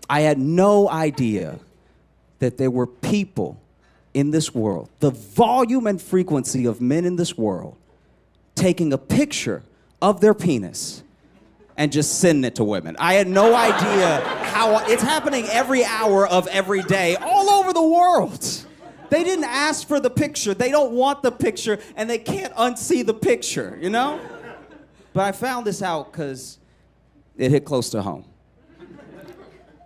I had no idea that there were people in this world, the volume and frequency of men in this world, taking a picture of their penis and just sending it to women. I had no idea how it's happening every hour of every day all over the world. They didn't ask for the picture. They don't want the picture, and they can't unsee the picture, you know? But I found this out because it hit close to home.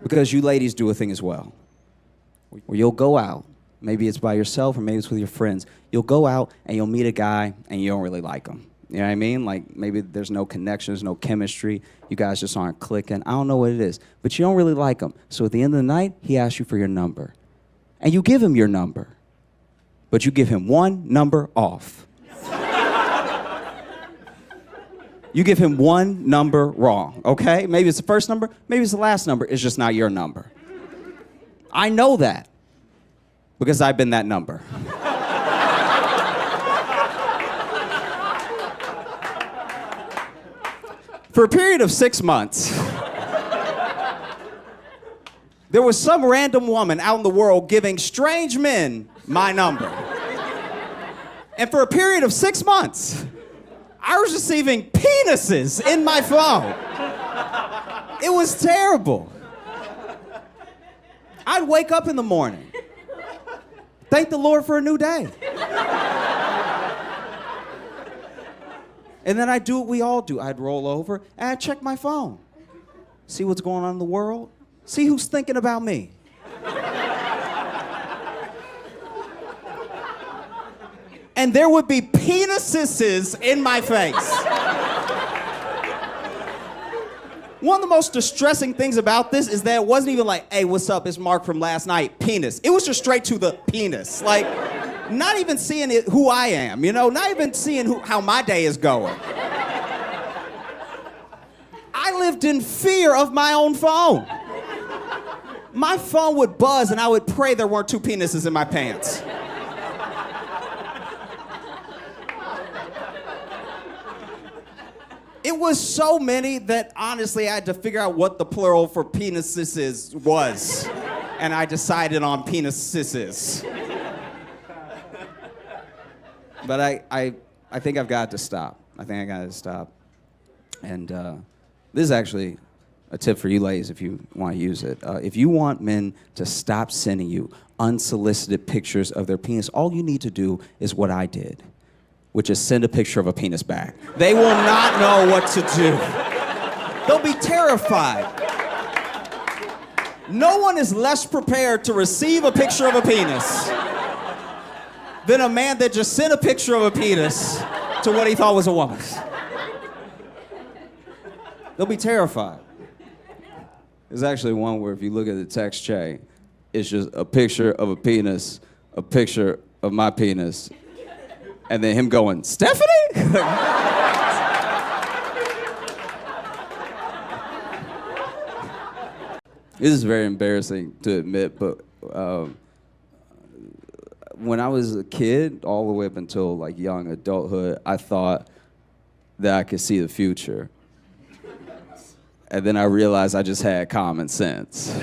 Because you ladies do a thing as well, where you'll go out, maybe it's by yourself or maybe it's with your friends. You'll go out and you'll meet a guy and you don't really like him. You know what I mean? Like maybe there's no connection, there's no chemistry. You guys just aren't clicking. I don't know what it is, but you don't really like him. So at the end of the night, he asks you for your number. And you give him your number, but you give him one number off. You give him one number wrong, okay? Maybe it's the first number, maybe it's the last number. It's just not your number. I know that because I've been that number. For a period of 6 months, there was some random woman out in the world giving strange men my number. And for a period of 6 months, I was receiving penises in my phone. It was terrible. I'd wake up in the morning, thank the Lord for a new day. And then I'd do what we all do. I'd roll over and I'd check my phone. See what's going on in the world. See who's thinking about me. And there would be penises in my face. One of the most distressing things about this is that it wasn't even like, hey, what's up, it's Mark from last night, penis. It was just straight to the penis. Like, not even seeing it, who I am, you know? Not even seeing how my day is going. I lived in fear of my own phone. My phone would buzz and I would pray there weren't two penises in my pants. It was so many that honestly I had to figure out what the plural for penises was. And I decided on penises. But I think I've got to stop. I think I got to stop. And this is actually a tip for you ladies if you want to use it. If you want men to stop sending you unsolicited pictures of their penis, all you need to do is what I did, which is send a picture of a penis back. They will not know what to do. They'll be terrified. No one is less prepared to receive a picture of a penis than a man that just sent a picture of a penis to what he thought was a woman. They'll be terrified. There's actually one where if you look at the text chain, it's just a picture of a penis, a picture of my penis, and then him going, Stephanie? This is very embarrassing to admit, but when I was a kid, all the way up until like young adulthood, I thought that I could see the future. And then I realized I just had common sense.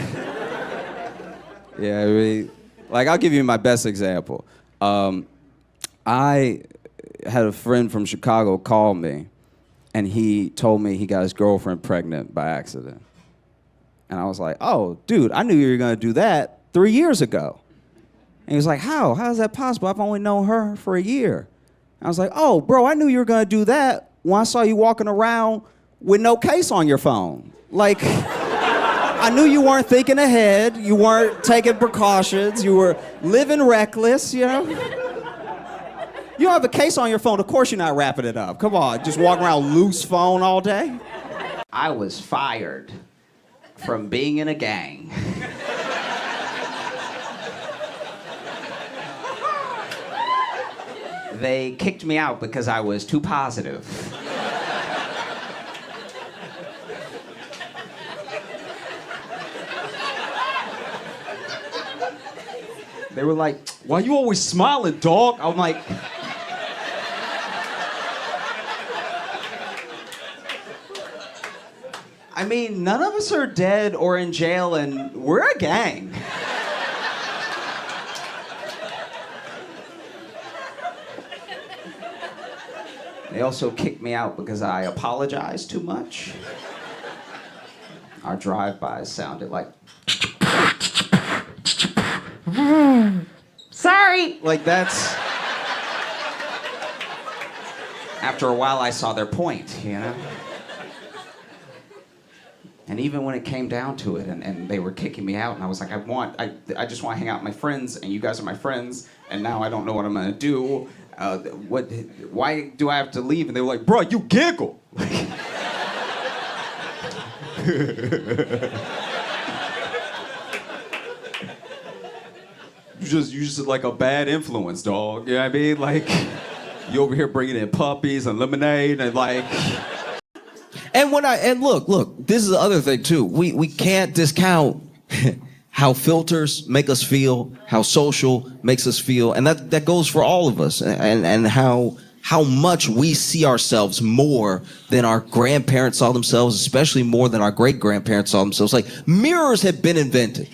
Yeah, I mean, like I'll give you my best example. I had a friend from Chicago call me, and he told me he got his girlfriend pregnant by accident. And I was like, oh, dude, I knew you were gonna do that 3 years ago. And he was like, how? How is that possible? I've only known her for a year. I was like, oh, bro, I knew you were gonna do that when I saw you walking around with no case on your phone. Like, I knew you weren't thinking ahead, you weren't taking precautions, you were living reckless, you know? You don't have a case on your phone, of course you're not wrapping it up. Come on, just walking around loose phone all day? I was fired from being in a gang. They kicked me out because I was too positive. They were like, why you always smiling, dog? I'm like, I I mean, none of us are dead or in jail, and we're a gang. They also kicked me out because I apologized too much. Our drive-bys sounded like... Sorry! Like, that's... After a while, I saw their point, you know? And even when it came down to it, and they were kicking me out, and I was like, I just want to hang out with my friends, and you guys are my friends, and now I don't know what I'm gonna do. Why do I have to leave? And they were like, bro, you giggle. You just like a bad influence, dog. You know what I mean? Like, you over here bringing in puppies and lemonade and like... And look, this is the other thing too. We can't discount how filters make us feel, how social makes us feel, and that goes for all of us, and how much we see ourselves more than our grandparents saw themselves, especially more than our great-grandparents saw themselves. Like, mirrors had been invented.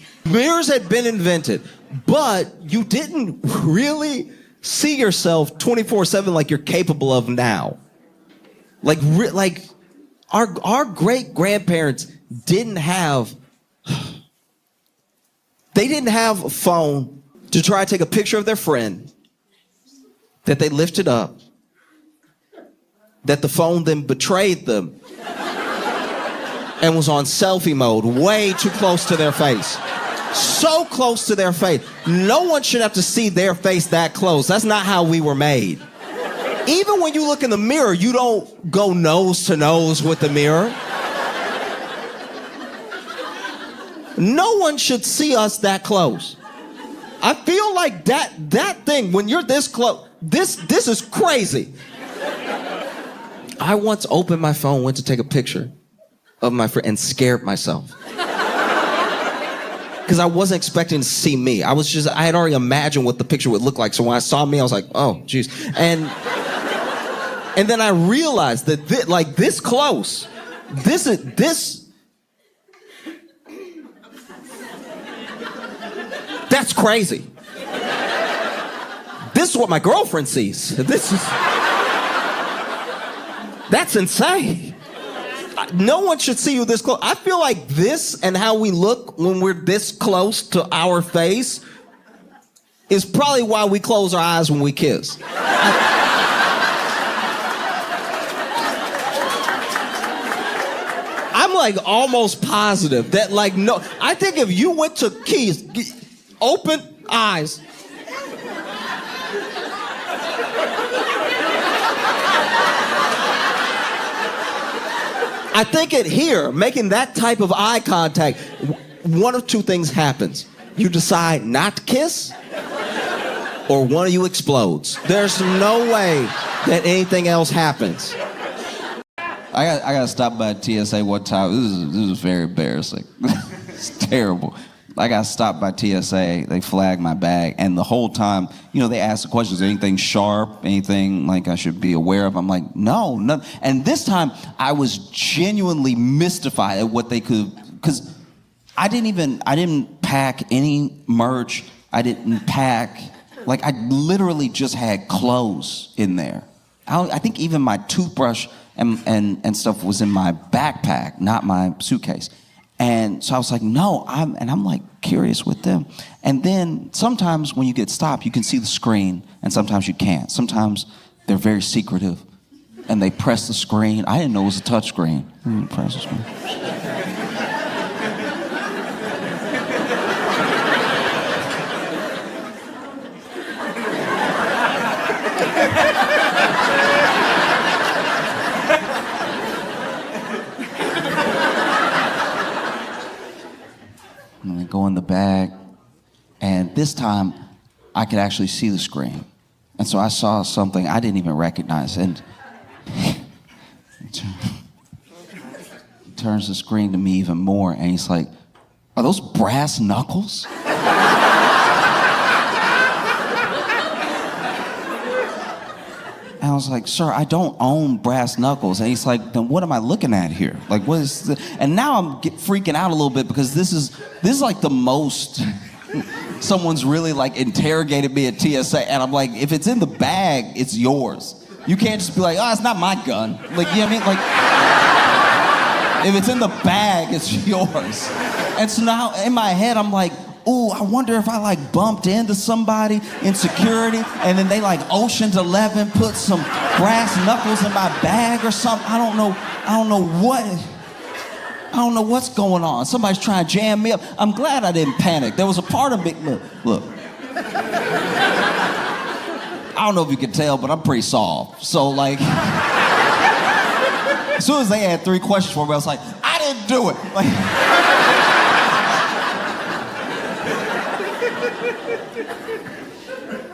But you didn't really see yourself 24/7 like you're capable of now. Like our great-grandparents didn't have a phone to try to take a picture of their friend that they lifted up, that the phone then betrayed them and was on selfie mode way too close to their face. So close to their face. No one should have to see their face that close. That's not how we were made. Even when you look in the mirror, you don't go nose to nose with the mirror. No one should see us that close. I feel like that thing, when you're this close, this is crazy. I once opened my phone, went to take a picture of my friend, and scared myself. Because I wasn't expecting to see me. I had already imagined what the picture would look like. So when I saw me, I was like, oh, geez. And then I realized that this close, that's crazy. This is what my girlfriend sees. That's insane. No one should see you this close. I feel like this and how we look when we're this close to our face is probably why we close our eyes when we kiss. I'm like almost positive that no, I think if you went to kiss, open eyes. I think making that type of eye contact, one of two things happens. You decide not to kiss, or one of you explodes. There's no way that anything else happens. I got stopped by TSA one time. This is very embarrassing. It's terrible. I got stopped by TSA. They flagged my bag, and the whole time, they asked the questions, anything sharp, anything like I should be aware of? I'm like, no. And this time, I was genuinely mystified at what they could, because I didn't pack any merch. I didn't pack, I literally just had clothes in there. I think even my toothbrush and stuff was in my backpack, not my suitcase. And so I was like, no, I'm like curious with them. And then sometimes when you get stopped, you can see the screen, and sometimes you can't. Sometimes they're very secretive, and they press the screen. I didn't know it was a touch screen. Press the screen. And I go in the bag, and this time I could actually see the screen. And so I saw something I didn't even recognize, and he turns the screen to me even more, and he's like, are those brass knuckles? And I was like, sir, I don't own brass knuckles. And he's like, then what am I looking at here? Like, what is this? And now I'm freaking out a little bit because this is like the most someone's really like interrogated me at TSA. And I'm like, if it's in the bag, it's yours. You can't just be like, oh, it's not my gun. Like, you know what I mean? Like, if it's in the bag, it's yours. And so now in my head, I'm like, ooh, I wonder if I like bumped into somebody in security and then they like Ocean's 11 put some brass knuckles in my bag or something. I don't know what's going on. Somebody's trying to jam me up. I'm glad I didn't panic. There was a part of me, look. I don't know if you can tell, but I'm pretty soft. So like, as soon as they had 3 questions for me, I was like, I didn't do it. Like,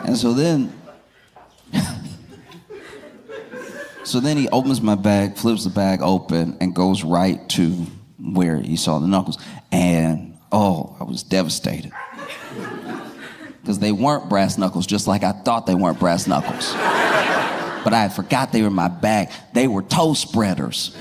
and so then he opens my bag, flips the bag open, and goes right to where he saw the knuckles. And oh, I was devastated. Because they weren't brass knuckles, just like I thought they weren't brass knuckles. But I forgot they were in my bag. They were toe spreaders.